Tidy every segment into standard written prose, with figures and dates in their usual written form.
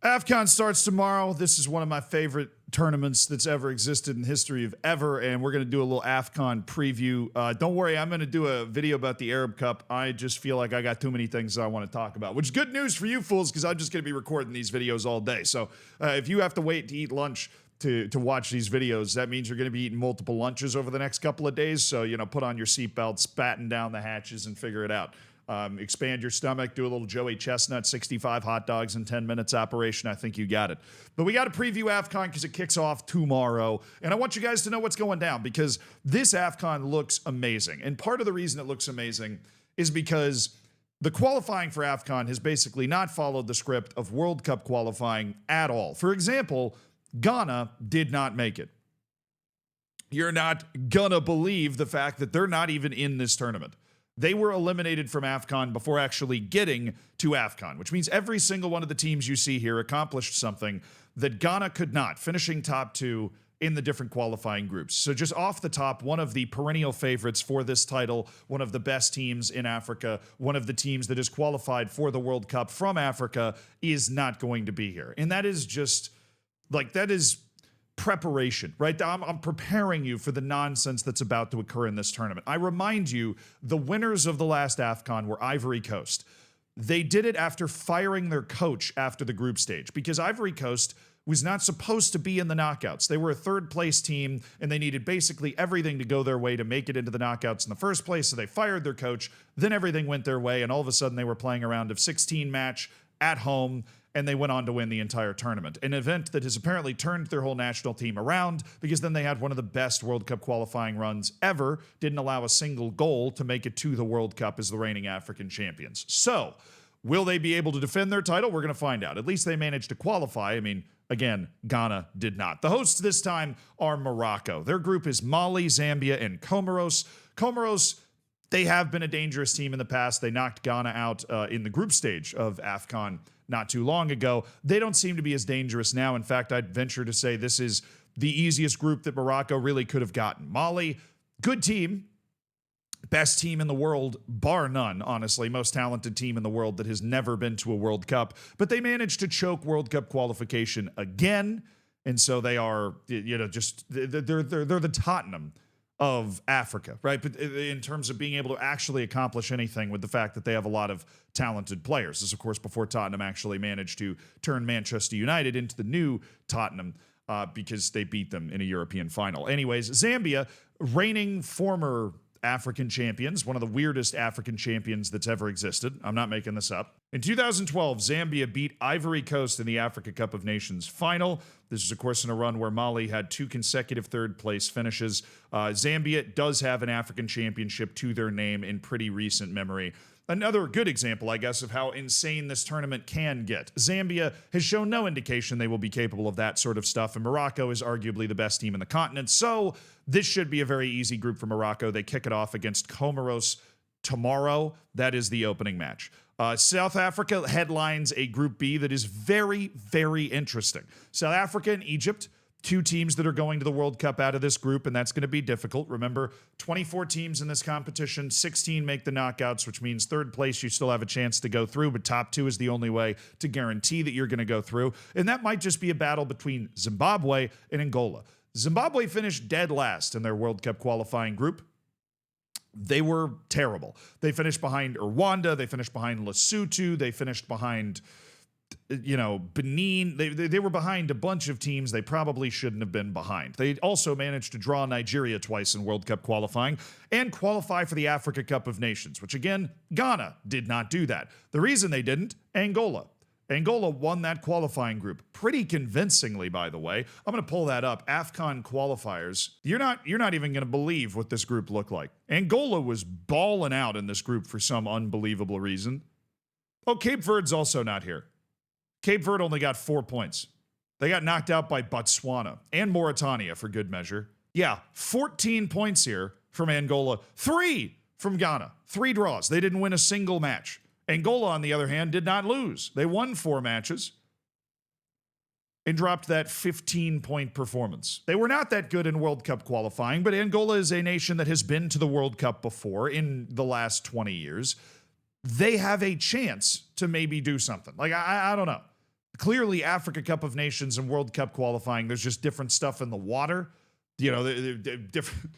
Afcon starts tomorrow. This is one of my favorite tournaments that's ever existed in the history of ever, and we're going to do a little Afcon preview. Don't worry, I'm going to do a video about the Arab Cup. I just feel like I got too many things I want to talk about, which is good news for you fools because I'm just going to be recording these videos all day. So if you have to wait to eat lunch to watch these videos, that means you're going to be eating multiple lunches over the next couple of days. So, put on your seatbelts, batten down the hatches, and figure it out. Expand your stomach, do a little Joey Chestnut 65 hot dogs in 10 minutes operation. I think you got it. But we got to preview Afcon because it kicks off tomorrow. And I want you guys to know what's going down because this Afcon looks amazing. And part of the reason it looks amazing is because the qualifying for Afcon has basically not followed the script of World Cup qualifying at all. For example, Ghana did not make it. You're not gonna believe the fact that they're not even in this tournament. They were eliminated from Afcon before actually getting to Afcon, which means every single one of the teams you see here accomplished something that Ghana could not, finishing top two in the different qualifying groups. So just off the top, one of the perennial favorites for this title, one of the best teams in Africa, one of the teams that is qualified for the World Cup from Africa is not going to be here. And that is just, that is preparation, right? I'm preparing you for the nonsense that's about to occur in this tournament. I remind you, the winners of the last Afcon were Ivory Coast. They did it after firing their coach after the group stage because Ivory Coast was not supposed to be in the knockouts. They were a third place team and they needed basically everything to go their way to make it into the knockouts in the first place. So they fired their coach, then everything went their way and all of a sudden they were playing a round of 16 match at home and they went on to win the entire tournament. An event that has apparently turned their whole national team around because then they had one of the best World Cup qualifying runs ever, didn't allow a single goal to make it to the World Cup as the reigning African champions. So, will they be able to defend their title? We're going to find out. At least they managed to qualify. I mean, again, Ghana did not. The hosts this time are Morocco. Their group is Mali, Zambia, and Comoros. Comoros, they have been a dangerous team in the past. They knocked Ghana out in the group stage of Afcon not too long ago. They don't seem to be as dangerous now. In fact, I'd venture to say this is the easiest group that Morocco really could have gotten. Mali, good team. Best team in the world, bar none, honestly. Most talented team in the world that has never been to a World Cup. But they managed to choke World Cup qualification again. And so they are, they're the Tottenham of Africa, right? But in terms of being able to actually accomplish anything with the fact that they have a lot of talented players. This is, of course, before Tottenham actually managed to turn Manchester United into the new Tottenham because they beat them in a European final. Anyways, Zambia, reigning former African champions, one of the weirdest African champions that's ever existed. I'm not making this up. In 2012, Zambia beat Ivory Coast in the Africa Cup of Nations final. This is, of course, in a run where Mali had two consecutive third-place finishes. Zambia does have an African championship to their name in pretty recent memory. Another good example, I guess, of how insane this tournament can get. Zambia has shown no indication they will be capable of that sort of stuff, and Morocco is arguably the best team in the continent, so this should be a very easy group for Morocco. They kick it off against Comoros tomorrow. That is the opening match. South Africa headlines a Group B that is very, very interesting. South Africa and Egypt, two teams that are going to the World Cup out of this group, and that's going to be difficult. Remember, 24 teams in this competition, 16 make the knockouts, which means third place you still have a chance to go through, but top two is the only way to guarantee that you're going to go through. And that might just be a battle between Zimbabwe and Angola. Zimbabwe finished dead last in their World Cup qualifying group. They were terrible. They finished behind Rwanda. They finished behind Lesotho. They finished behind, Benin. They were behind a bunch of teams they probably shouldn't have been behind. They also managed to draw Nigeria twice in World Cup qualifying and qualify for the Africa Cup of Nations, which again, Ghana did not do that. The reason they didn't, Angola. Angola won that qualifying group pretty convincingly, by the way. I'm going to pull that up. Afcon qualifiers. You're not even going to believe what this group looked like. Angola was balling out in this group for some unbelievable reason. Oh, Cape Verde's also not here. Cape Verde only got 4 points. They got knocked out by Botswana and Mauritania for good measure. Yeah, 14 points here from Angola. 3 from Ghana. 3 draws. They didn't win a single match. Angola, on the other hand, did not lose. They won 4 matches and dropped that 15-point performance. They were not that good in World Cup qualifying, but Angola is a nation that has been to the World Cup before in the last 20 years. They have a chance to maybe do something. I don't know. Clearly, Africa Cup of Nations and World Cup qualifying, there's just different stuff in the water. You know, they're different.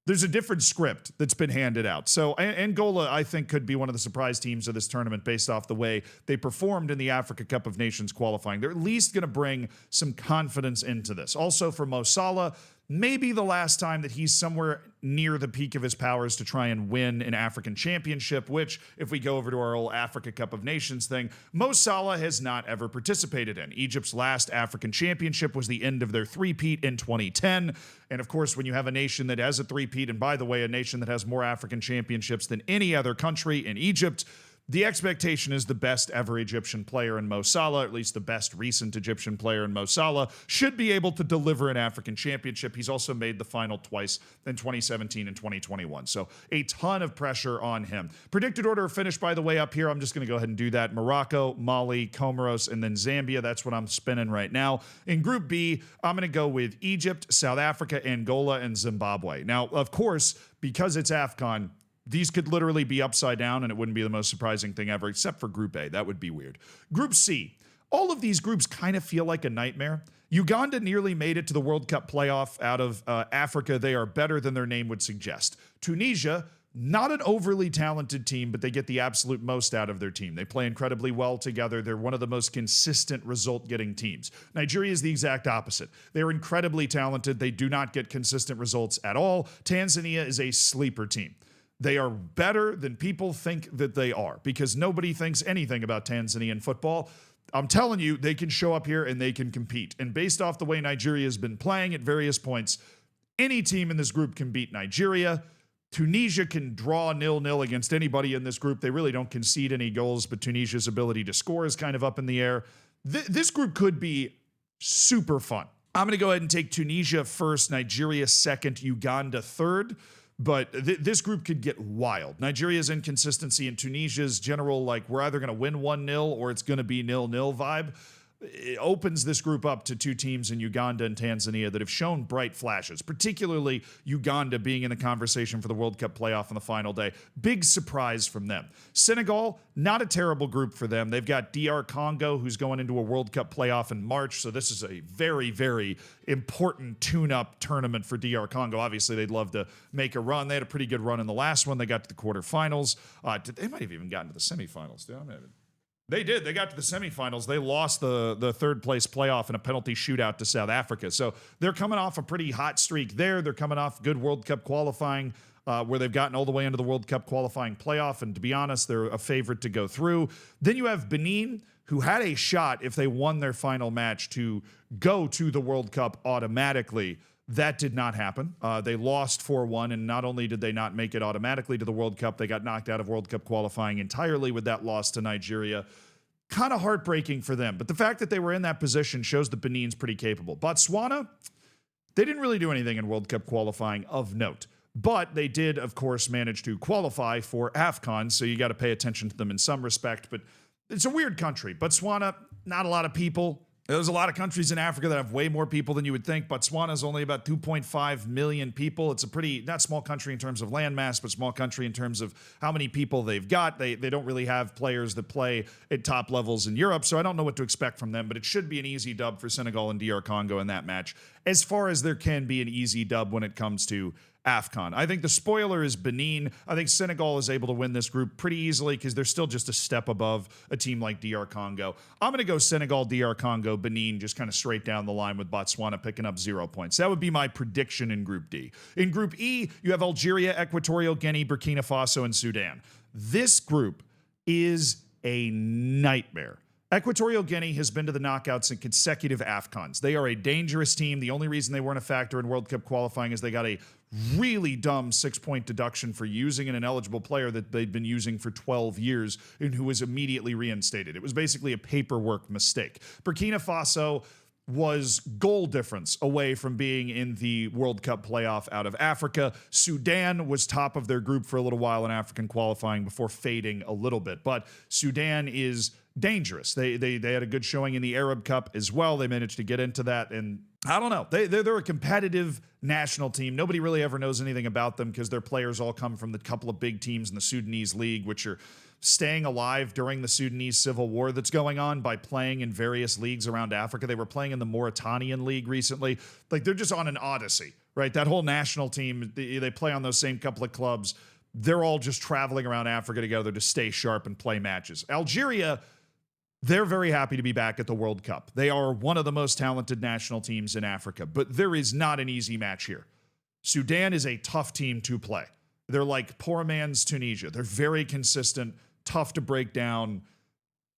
There's a different script that's been handed out. So Angola, I think, could be one of the surprise teams of this tournament based off the way they performed in the Africa Cup of Nations qualifying. They're at least going to bring some confidence into this. Also for Mo Salah, maybe the last time that he's somewhere near the peak of his powers to try and win an African championship, which, if we go over to our old Africa Cup of Nations thing, Mo Salah has not ever participated in. Egypt's last African championship was the end of their three-peat in 2010. And of course, when you have a nation that has a three-peat, and by the way, a nation that has more African championships than any other country in Egypt, the expectation is the best ever Egyptian player in Mo Salah, at least the best recent Egyptian player in Mo Salah, should be able to deliver an African championship. He's also made the final twice in 2017 and 2021. So a ton of pressure on him. Predicted order of finish, by the way, up here. I'm just going to go ahead and do that. Morocco, Mali, Comoros, and then Zambia. That's what I'm spinning right now. In Group B, I'm going to go with Egypt, South Africa, Angola, and Zimbabwe. Now, of course, because it's Afcon, these could literally be upside down, and it wouldn't be the most surprising thing ever, except for Group A. That would be weird. Group C. All of these groups kind of feel like a nightmare. Uganda nearly made it to the World Cup playoff out of Africa. They are better than their name would suggest. Tunisia, not an overly talented team, but they get the absolute most out of their team. They play incredibly well together. They're one of the most consistent result-getting teams. Nigeria is the exact opposite. They're incredibly talented. They do not get consistent results at all. Tanzania is a sleeper team. They are better than people think that they are because nobody thinks anything about Tanzanian football. I'm telling you, they can show up here and they can compete. And based off the way Nigeria has been playing at various points, any team in this group can beat Nigeria. Tunisia can draw 0-0 against anybody in this group. They really don't concede any goals, but Tunisia's ability to score is kind of up in the air. This group could be super fun. I'm going to go ahead and take Tunisia first, Nigeria second, Uganda third. But this group could get wild. Nigeria's inconsistency and Tunisia's general, like, we're either going to win 1-0 or it's going to be 0-0 vibe. It opens this group up to two teams in Uganda and Tanzania that have shown bright flashes, particularly Uganda being in the conversation for the World Cup playoff on the final day. Big surprise from them. Senegal, not a terrible group for them. They've got DR Congo, who's going into a World Cup playoff in March, so this is a very, very important tune-up tournament for DR Congo. Obviously, they'd love to make a run. They had a pretty good run in the last one. They got to the quarterfinals. They might have even gotten to the semifinals. They did. They got to the semifinals. They lost the third place playoff in a penalty shootout to South Africa. So they're coming off a pretty hot streak there. They're coming off good World Cup qualifying where they've gotten all the way into the World Cup qualifying playoff. And to be honest, they're a favorite to go through. Then you have Benin, who had a shot if they won their final match to go to the World Cup automatically. That did not happen. They lost 4-1, and not only did they not make it automatically to the World Cup, they got knocked out of World Cup qualifying entirely with that loss to Nigeria. Kind of heartbreaking for them. But the fact that they were in that position shows that Benin's pretty capable. Botswana, they didn't really do anything in World Cup qualifying of note. But they did, of course, manage to qualify for Afcon, so you got to pay attention to them in some respect. But it's a weird country. Botswana, not a lot of people. There's a lot of countries in Africa that have way more people than you would think. Botswana is only about 2.5 million people. It's a pretty, not small country in terms of landmass, but small country in terms of how many people they've got. They don't really have players that play at top levels in Europe, so I don't know what to expect from them, but it should be an easy dub for Senegal and DR Congo in that match, as far as there can be an easy dub when it comes to Afcon. I think the spoiler is Benin. I think Senegal is able to win this group pretty easily because they're still just a step above a team like DR Congo. I'm going to go Senegal, DR Congo, Benin, just kind of straight down the line with Botswana picking up 0 points. That would be my prediction in Group D. In Group E, you have Algeria, Equatorial Guinea, Burkina Faso, and Sudan. This group is a nightmare. Equatorial Guinea has been to the knockouts in consecutive Afcons. They are a dangerous team. The only reason they weren't a factor in World Cup qualifying is they got a really dumb 6-point deduction for using an ineligible player that they'd been using for 12 years and who was immediately reinstated. It was basically a paperwork mistake. Burkina Faso was goal difference away from being in the World Cup playoff out of Africa. Sudan was top of their group for a little while in African qualifying before fading a little bit. But Sudan is dangerous. They had a good showing in the Arab Cup as well. They managed to get into that, and I don't know. They're a competitive national team. Nobody really ever knows anything about them because their players all come from the couple of big teams in the Sudanese league, which are staying alive during the Sudanese civil war that's going on by playing in various leagues around Africa. They were playing in the Mauritanian league recently. Like, they're just on an odyssey, right? That whole national team, they play on those same couple of clubs. They're all just traveling around Africa together to stay sharp and play matches. Algeria, they're very happy to be back at the World Cup. They are one of the most talented national teams in Africa, but there is not an easy match here. Sudan is a tough team to play. They're like poor man's Tunisia. They're very consistent, tough to break down.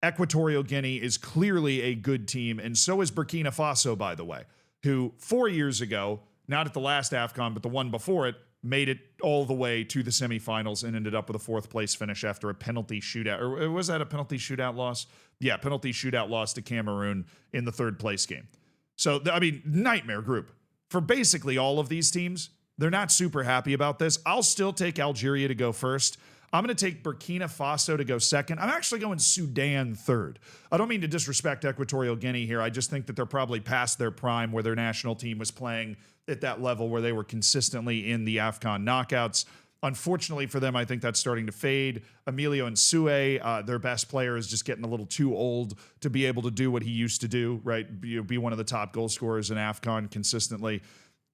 Equatorial Guinea is clearly a good team, and so is Burkina Faso, by the way, who 4 years ago, not at the last Afcon, but the one before it, made it all the way to the semifinals and ended up with a 4th place finish after a penalty shootout. Or was that a penalty shootout loss? Yeah, penalty shootout loss to Cameroon in the 3rd place game. So, I mean, nightmare group. For basically all of these teams, they're not super happy about this. I'll still take Algeria to go first. I'm going to take Burkina Faso to go second. I'm actually going Sudan third. I don't mean to disrespect Equatorial Guinea here. I just think that they're probably past their prime where their national team was playing at that level where they were consistently in the Afcon knockouts. Unfortunately for them, I think that's starting to fade. Emilio Nsue, their best player, is just getting a little too old to be able to do what he used to do, right? Be one of the top goal scorers in Afcon consistently.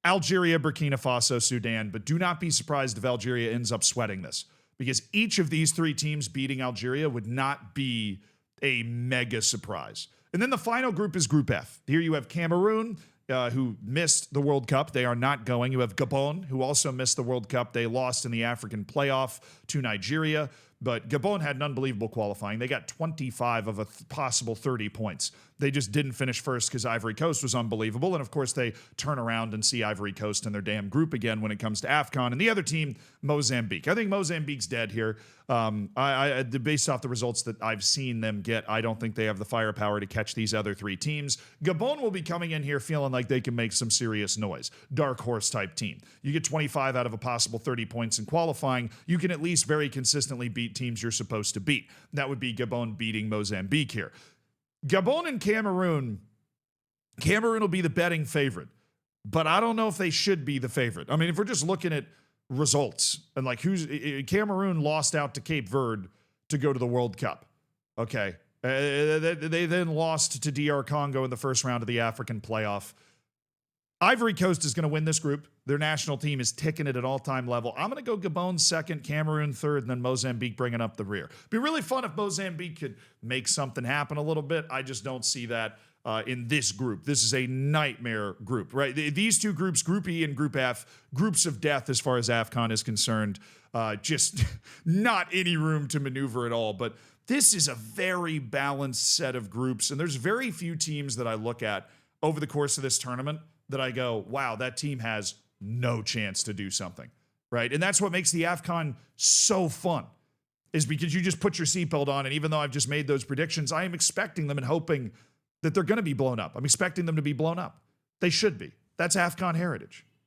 Algeria, Burkina Faso, Sudan, but do not be surprised if Algeria ends up sweating this, because each of these 3 teams beating Algeria would not be a mega surprise. And then the final group is Group F. Here you have Cameroon, who missed the World Cup. They are not going. You have Gabon, who also missed the World Cup. They lost in the African playoff to Nigeria, but Gabon had an unbelievable qualifying. They got 25 of a possible 30 points. They just didn't finish first because Ivory Coast was unbelievable. And of course, they turn around and see Ivory Coast in their damn group again when it comes to Afcon. And the other team, Mozambique. I think Mozambique's dead here. Based off the results that I've seen them get, I don't think they have the firepower to catch these other 3 teams. Gabon will be coming in here feeling like they can make some serious noise. Dark horse type team. You get 25 out of a possible 30 points in qualifying. You can at least very consistently beat teams you're supposed to beat. That would be Gabon beating Mozambique here. Gabon and Cameroon will be the betting favorite, but I don't know if they should be the favorite. I mean, if we're just looking at results and like Cameroon lost out to Cape Verde to go to the World Cup. Okay. They then lost to DR Congo in the first round of the African playoff. Ivory Coast is going to win this group. Their national team is ticking it at all-time level. I'm going to go Gabon second, Cameroon third, and then Mozambique bringing up the rear. It'd be really fun if Mozambique could make something happen a little bit. I just don't see that in this group. This is a nightmare group, right? These 2 groups, Group E and Group F, groups of death as far as Afcon is concerned. Just not any room to maneuver at all. But this is a very balanced set of groups, and there's very few teams that I look at over the course of this tournament that I go, wow, that team has no chance to do something, right? And that's what makes the Afcon so fun, is because you just put your seatbelt on, and even though I've just made those predictions, I am expecting them and hoping that they're going to be blown up. I'm expecting them to be blown up. They should be. That's Afcon heritage.